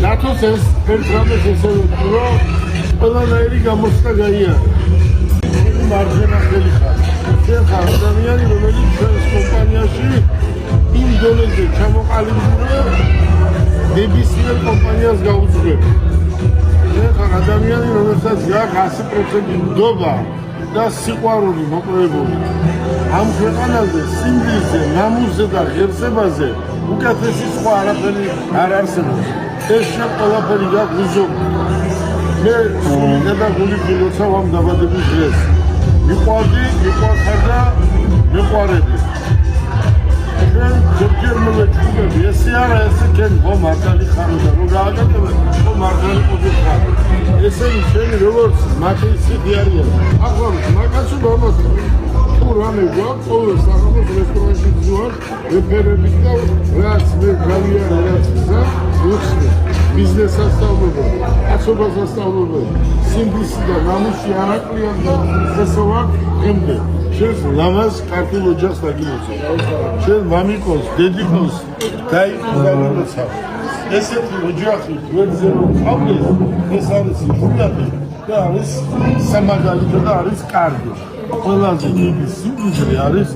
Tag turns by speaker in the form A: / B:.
A: გათოს ეს ფერტრამეს ესე რომ ყველანაირი გამოსვლა გაიარა. მარჯვენა ხელი ხარ. შენ ხარ ადამიანი, რომელიც ჩვენს კომპანიაში იმ დონეზე ჩამოყალიბდა, ნებისმიერ კომპანიას გაუძღვება. შენ ხარ ადამიანი, რომელსაც გაქვს 100% ნდობა და სიყვარული მოპოვებული. ამ ქვეყანაზე, სიმბლეზე, ნამუსზე და ღირსებაზე უკეთესი სხვა არაფერი არ არსებობს. ეს შენ ყველაფერი გაქვს უზომი. მე სულ და გული გილოცავ ამ დაბადების დღეს. მიყვარდი, მიყვარხარ და მიყვარები. შენ ზოგჯერ მოვეჭვდები, ესე არა, ესე კენ ხომ მართალი ხარ და რომ გააკეთებ, ხომ მართალი ყოფილიყარ. ესენი შენი როგორც მათი სიდი არიან. ახლა მაგაცო მომაწყო. თუ რამე გვაქვს, ყოველ სახელოს რესტორანში ვზვარ, რეფერებით და რაც მე გავიარე, რაც ისა, უხსნე. ბიზნეს ასწავლებელი, კაცობას ასწავლებელი, სიმბლისი და ნამუსი არაკლიან და ესოვა ემდე. შენ ლამაზ ქართულ ოჯახს დაგიმოცავ. შენ მამიკოს, დედიკოს დაიყოს დაგიმოცავ. ესეთი ოჯახი გვერდზე რომ ყავდეს, ეს არის იშვიათი და არის სამაგალითო და არის კარგი. ყველაზე დიდი სიმდიდრე არის